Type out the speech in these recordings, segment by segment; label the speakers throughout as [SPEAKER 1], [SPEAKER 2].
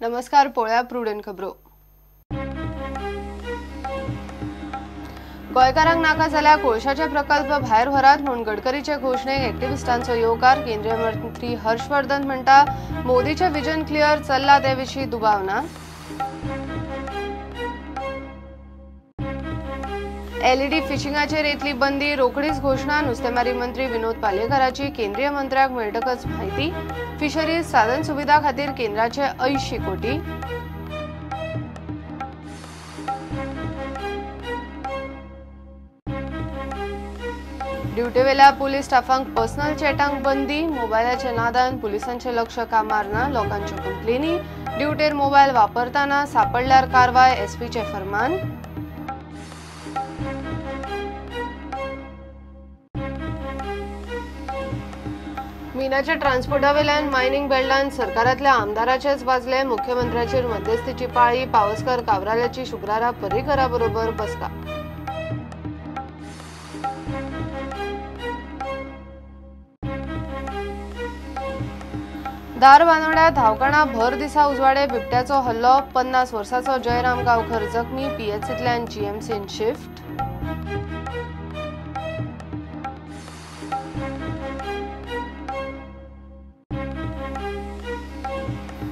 [SPEAKER 1] नमस्कार. पोळ्या प्रुडंट खबरो. गोंयकारांक नाका जाल्यार कोळशाचे प्रकल्प भायर व्हरात म्हणून गडकरीचे घोषणेक एक्टिव्हिस्टांचो येवकार. केंद्रीय मंत्री हर्षवर्धन म्हणटा मोदीचे विजन क्लियर चल्ला ते विशीं दुबाव ना. एलईडी फिशिंगाचेर येतली बंदी रोखडीच घोषणा. नुस्तेमारी मंत्री विनोद पालयेकराची केंद्रीय मंत्र्याक मेळटकच म्हायती. फिशरीज साधन सुविधा खातीर केंद्राचे 80 कोटी. ड्युटी वेल्या पुलीस स्टाफांक पर्सनल चॅटांक बंदी. मोबायलाच्या नादान पुलिसांचे लक्ष कामार ना. लोकांच्यो कंप्लेनी. ड्युटेर मोबायल वापरताना सापडल्यार कारवाय. एसपीचे फर्मान. मिनाच्या ट्रान्सपोर्टावेल्यान मायनिंग बेल्टांत सरकारांतल्या आमदाराचेच वाजले. मुख्यमंत्र्याचेर मध्यस्थीची पाळी. पावसकर कावराल्याची शुक्रारा पर्रीकरा बरोबर बसका. धारबांदोड्या धांवकणा भर दिसा उजवाडे. बिबट्याचो हल्लो. 50 वर्साचो जयराम गांवकर जखमी. पीएचसींतल्यान जीएमसीन शिफ्ट.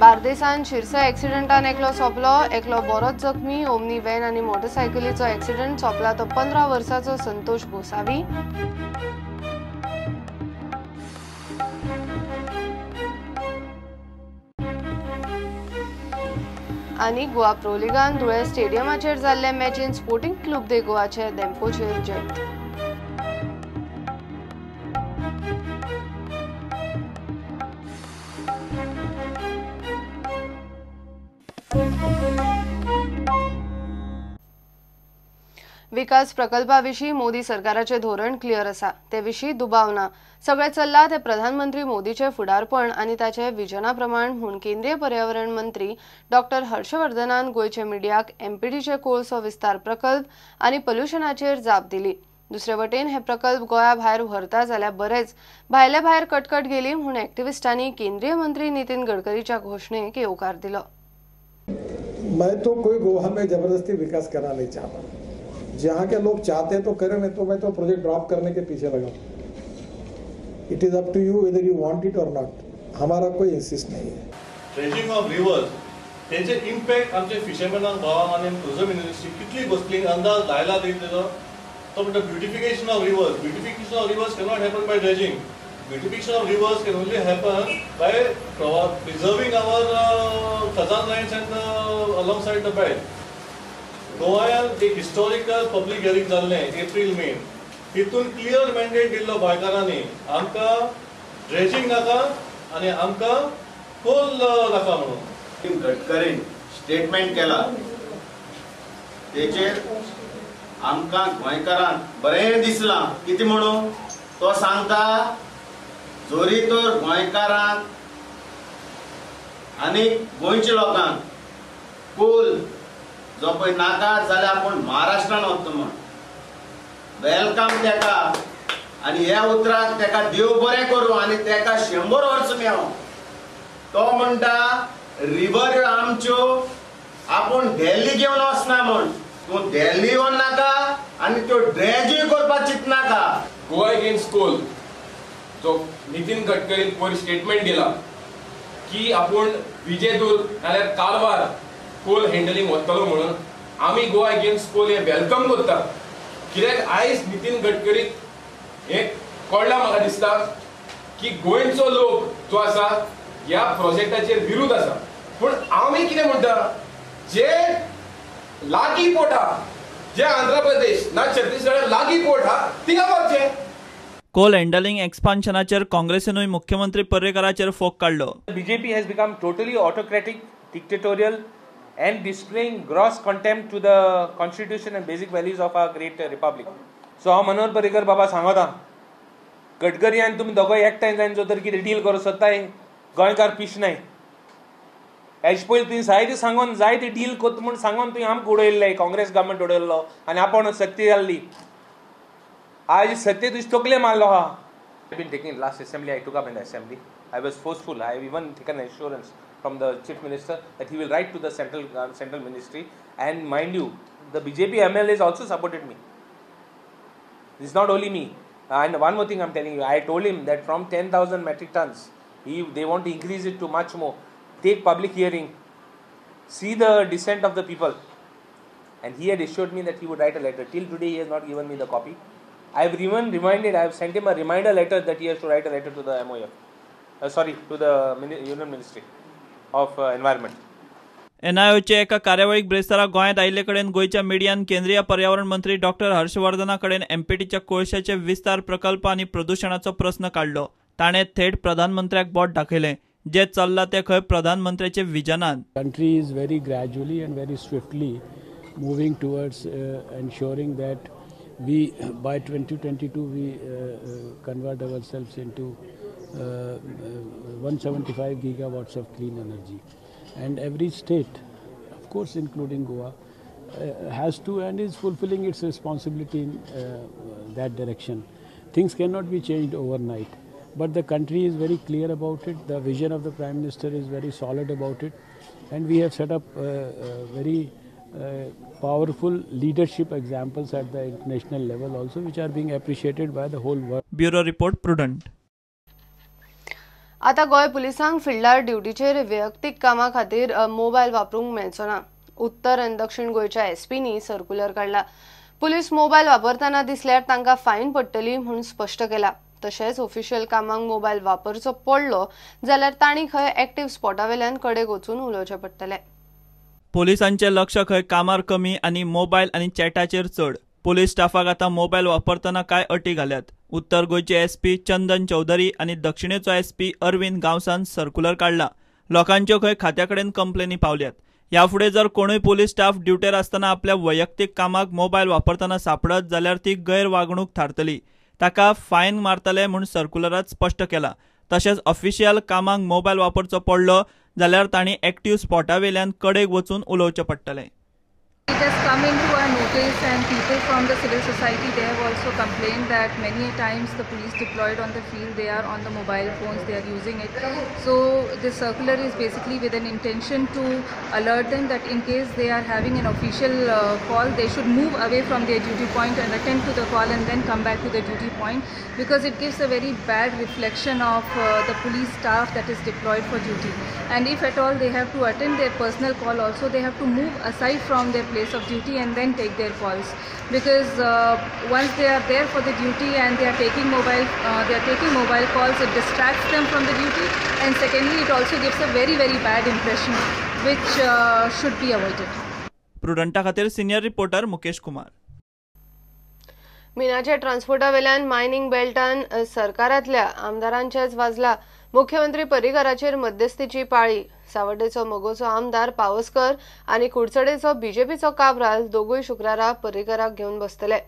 [SPEAKER 1] बार्देसान शिरसा एक्सिडेंटान एकलो सोंपलो. एकलो बरोच जखमी. ओमनी व्हॅन आनी मोटरसायकलीचो एक्सिडेंट. सोंपला तो 15 वर्साचो संतोष गोसावी. आनी गोवा प्रो लिगान धुळे स्टेडियमाचेर जाल्ले मॅचीन स्पोर्टिंग क्लब दे गोवाचे देंपोचेर जैत. विकास प्रकल्पाविशीं मोदी सरकाराचे धोरण क्लियर आसा. ते विशीं दुबाव ना. सगळे चल्ला ते प्रधानमंत्री मोदीचे फुडारपण आनी ताचे विजना प्रमाण म्हूण केंद्रीय पर्यावरण मंत्री डॉक्टर हर्षवर्धनान गोयचे मिडियाक एमपीडीचे कोळसो विस्तार प्रकल्प आनी पोल्युशनाचेर जाप दिली. दुसरे वटेन हे प्रकल्प गोंया भायर व्हरता जाल्यार बरेच. भायले भायर कटकट गेली म्हूण एक्टिव्हिस्टांनी केंद्रीय मंत्री नितीन गडकरीच्या घोषणेक येवकार दिलो.
[SPEAKER 2] मैं तो कोई गोवा में जबरदस्ती विकास करना नहीं चाहता. जहाँ के लोग चाहते हैं तो करें, नहीं तो मैं तो प्रोजेक्ट ड्रॉप करने के पीछे लगा. It is up to you whether you want it और नॉट. हमारा कोई इंसिस्ट नहीं है.
[SPEAKER 3] ड्रेजिंग ऑफ रिवर्स तेचे इम्पॅक्ट आमचे फिशरमॅनांक भावांक आनी टुरिझम इंडस्ट्री कितली बसली अंदाज लायला तेजो. तो म्हणटा beautification of reverse. Beautification of reverse cannot happen by dredging. Beautification of rivers can only happen by preserving our khazan lands and alongside the bed. गोंयांत एक हिस्टॉरिकल पब्लीक हियरिंग जाल्लें एप्रील मे. हितून क्लियर मॅन्डेट दिल्लो गोंयकारांनी आमकां ड्रेजिंग नाका आनी आमकां कोल नाका म्हणून.
[SPEAKER 4] गडकरीन स्टेटमेंट केला तेचेर आमकां गोंयकारांक बरें दिसलां. कितें म्हणून तो सांगता जोरी तर गोंयकारांक आनी गोंयच्या लोकांक कोल जो पळय नाका जाल्यार आपूण महाराष्ट्रान वता म्हण वेलकम तेका. आनी ह्या उतराक तेका देव बरें करूं आनी तेका 100 वर्स मेळो. तो म्हणटा रिवर आमच्यो आपूण दिल्ली घेवन वचना म्हण. तूं दिल्ली व्हर नाका आनी त्यो ड्रेजूय करपाक चिंतनाका.
[SPEAKER 5] गोवा अगेन्स्ट कोल जो नितीन गडकरीन पयर स्टेटमेंट दिला की आपूण विजेतूर नाल्यार कारवार कोल हँडलिंग वतलो म्हणून आमी गोवा अगेन्स्ट कोल हे वेलकम करता. कित्याक आयज नितीन गडकरीक हे कळ्ळां म्हाका दिसता की गोंयचो लोक जो आसा ह्या प्रोजेक्टाचेर विरोध आसा. पूण आमी कितें म्हणटा जे लागीं पोर्ट आहा जे आंध्र प्रदेश ना छत्तीसगड लागीं पोर्ट आहा थिंगा वचचें.
[SPEAKER 6] कोल हँडलिंग एक्सपान्शनाचेर काँग्रेसीनूय मुख्यमंत्री पर्रेकराचेर फोग काडलो.
[SPEAKER 7] BJP has become totally autocratic, dictatorial and displaying gross contempt to the constitution and basic values of our great republic. So हांव मनोहर पर्रीकर बाबा सांगता गडकरी आनी तुमी दोगांय एकठांय जावन जो तर कितें डील करूं सोदताय गोंयकार पिशनाय. हेजे पयलीं तुवें जायते सांगून जायते डील करता म्हूण सांगून तुवें आमकां उडयल्ले काँग्रेस गव्हर्मेंट उडयल्लो आनी आपूण सत्ते जाल्ली. आज सत्य तुझे तोकले मारलो हा. I've been taking last assembly. I took up in the assembly. I was forceful. I have even taken assurance from the Chief Minister that he will write to the central ministry. And mind you, the BJP MLAs also supported me. It's not only me. And one more thing I'm telling you, I told him that from 10,000 metric tons, they want to increase it to much more. Take public hearing, see the dissent of the people. And he had assured me that he would write a letter. Till today, he has not given me the copy. I have I have sent him a reminder letter that he has to write a letter to the MOF. To the Union Ministry of Environment.
[SPEAKER 6] NIOचे एका कार्यावळीक ब्रेस्तारा गोंयांत आयिल्ले कडेन गोंयच्या मिडियान केंद्रीय पर्यावरण मंत्री doctor Harshavardhana कडेन एमपीटीच्या कोळशाचे विस्तार प्रकल्प आनी प्रदूषणाचो प्रस्न काडलो. ताणें थेट प्रधानमंत्र्याक बोट दाखयलें. जे चल्लां ते खंय प्रधानमंत्र्याचे विजनान.
[SPEAKER 8] Country is very gradually and very swiftly moving towards ensuring that we by 2022 we convert ourselves into 175 gigawatts of clean energy, and every state, of course including Goa, has to and is fulfilling its responsibility in that direction. Things cannot be changed overnight, but the country is very clear about it. The vision of the Prime Minister is very solid about it, and we have set up very powerful leadership examples at the international level also, which are being appreciated by the whole world.
[SPEAKER 6] Bureau Report, Prudent.
[SPEAKER 1] आता गोय पुलिसांक fielder ड्युटीचेर वैयक्तीक कामा खातीर mobile वापरूंक मेळचो ना. उत्तर आनी दक्षिण गोंयच्या एसपीनी सर्क्युलर काडला. पुलीस मोबायल वापरतना दिसल्यार तांकां फायन पडटली म्हूण स्पश्ट केला. तशेंच ऑफिशियल कामांक मोबायल वापरचो पडलो जाल्यार तांणी खंय एक्टिव्ह स्पॉटावेल्यान कडेक वचून उलोवचें पडटलें.
[SPEAKER 6] पोलिसांचे लक्ष खंय कामार कमी आनी मोबायल आनी चॅटाचेर चड. पोलीस स्टाफाक आतां मोबायल वापरतना कांय अटी घाल्यात. उत्तर गोंयचे एसपी चंदन चौधरी आनी दक्षिणेचो एसपी अरविंद गांवसान सर्क्युलर काडला. लोकांच्यो खंय खात्या कडेन कंप्लेनी पावल्यात. ह्या फुडें जर कोणूय पोलीस स्टाफ ड्युटेर आसतना आपल्या वैयक्तीक कामाक मोबायल वापरतना सापडत जाल्यार ती गैरवागणूक थारतली. ताका फायन मारतले म्हूण सर्क्युलरांत स्पश्ट केला. तशेंच ऑफिशियल कामाक मोबायल वापरचो पडलो जाल्यार तांणी एक्टिव्ह स्पॉटावेल्यान कडेक वचून उलोवचें पडटलें.
[SPEAKER 9] It has come into our notice, and people from the civil society, they have also complained that many times the police deployed on the field, they are on the mobile phones, they are using it. So this circular is basically with an intention to alert them that in case they are having an official call, they should move away from their duty point and attend to the call and then come back to the duty point, because it gives a very bad reflection of the police staff that is deployed for duty. And if at all they have to attend their personal call also, they have to move aside from their place of duty and then take their calls, because once they are there for the duty and they are taking mobile calls, it distracts them from the duty, and secondly it also gives a very bad impression which should be avoided.
[SPEAKER 6] प्रुडंटा खातीर senior reporter Mukesh Kumar.
[SPEAKER 1] मिनाच्या ट्रान्सपोर्टावेल्यान mining बेल्टान सरकारांतल्या आमदारांचेच वाजला. मुख्यमंत्री पर्रीकाराचेर मध्यस्थीची पाळी. सावड्डेचो मोगोचो आमदार पावसकर आनी कुडचडेचो बीजेपीचो काब्राल दोगूय शुक्रारा पर्रीकाराक घेवन बसतले.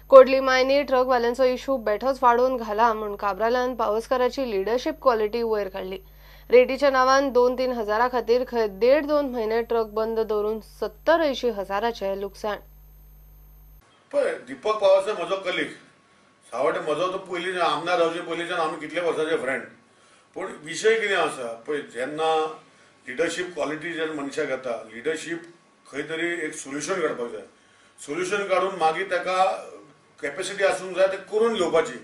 [SPEAKER 1] कोडली मायनी ट्रकवाल्यांचो इशू बेठोच वाडोवन घाला म्हूण काब्रालान पावसकराची लिडरशीप क्वॉलिटी वयर काडली. रेटीच्या नांवान 2-3 हजारा खातीर खंय 1.5-2 म्हयने ट्रक बंद दवरून 70-80 हजाराचें लुकसाण.
[SPEAKER 10] पळय, दीपक पावसकर म्हजो कलीग, सावड्डे म्हजो तो पयलीं आमदार जावचे पयलींच्यान आमी कितले वर्सांचे फ्रेंड. पूण विशय कितें आसा पळय, जेन्ना लिडरशीप क्वॉलिटी जेन्ना मनशाक येता, लिडरशीप खंय तरी एक सोल्युशन काडपाक जाय. सोल्युशन काडून मागीर ताका कॅपेसिटी आसूंक जाय ते करून घेवपाची.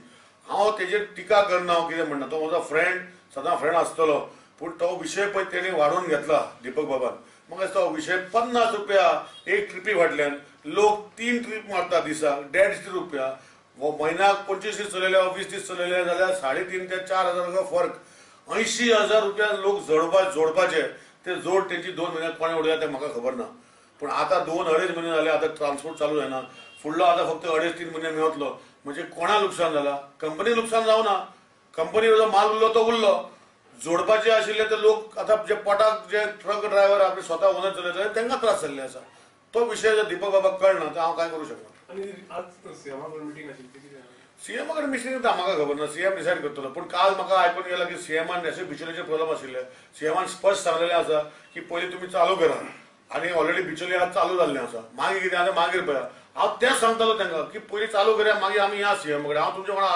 [SPEAKER 10] हांव तेजेर टिका करना, हांव कितें म्हणना, तो म्हजो फ्रेंड, सदां फ्रेंड आसतलो. पूण तो विशय पळय तेणें वाडोवन घेतला दीपक बाबान. म्हाका दिसता हो विशय 50 रुपया एक ट्रिपी फाटल्यान लोक 3 ट्रीप मारता दिसाक 150 रुपया. म्हयन्याक 25 दीस चलयले, 20 दीस चलयले जाल्यार 3.5 ते 4 हजाराचो फरक. 80,000 रुपया लोक जोडपाचे. ते जोड तेंची 2 म्हयन्याक कोणें उडयला तें म्हाका खबर ना. पूण आतां 2-2.5 म्हयने जाले आतां ट्रान्सपोर्ट चालू जायना. फुडलो आतां फक्त 2.5-3 म्हयने मेळटलो. म्हणजे कोणा लुकसाण जाला? कंपनी लुकसाण जावना. कंपनीचो माल उरलो तो उरलो. जोडपाचे आशिल्ले ते लोक आतां जे पोटाक जे ट्रक ड्रायव्हर आपले स्वता ओनर चलयता तांकां त्रास जाल्ले आसा. तो विशय जर दीपक बाबाक कळना तर हांव काय करूं शकना. सीएमा कडेन मिटींग म्हाका खबर ना, सीएम डिसायड करतलो. पूण काल म्हाका आयकून गेला की सीएमान अशे बिचोलेचे प्रॉब्लेम आशिल्ले. सीएमान स्पश्ट सांगलेलें आसा की पयलीं तुमी चालू करा, आनी ऑलरेडी बिचोले आज चालू जाल्लें आसा. मागीर कितें आतां मागीर पळया. हांव तेंच सांगतालो तांकां की पयलीं चालू करया, मागीर आमी या सीएम कडेन. हांव तुमचे वांगडा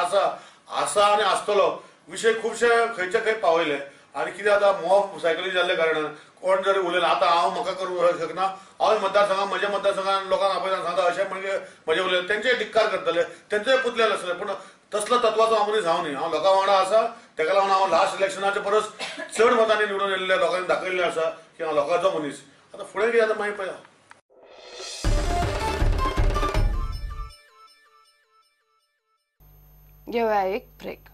[SPEAKER 10] आसा आनी आसतलो. विशय खुबशे खंयचे खंय पावयले. आनी कितें जाता मॉब सायकली जाल्ल्या कारणान कोण जरी उलयना आतां हांव म्हाका करूंक शकना हांव मतदारसंघात म्हज्या मतदारसंघात लोकांक आपयता सांगता अशें म्हणजे म्हजे उलयले तेंचे धिक्कार करतले तेंचेय पुतले आसले पूण तसलो तत्वाचो हांव मनीस हांव न्ही हांव लोकां वांगडा आसा तेका लागून हांव लास्ट इलेक्शनाचे परस चड मतांनी निवडून येयल्ल्या लोकांनी दाखयल्लें आसा की हांव लोकांचो मनीस आतां फुडें कितें जाता मागीर पळया.
[SPEAKER 1] घेऊया एक ब्रेक.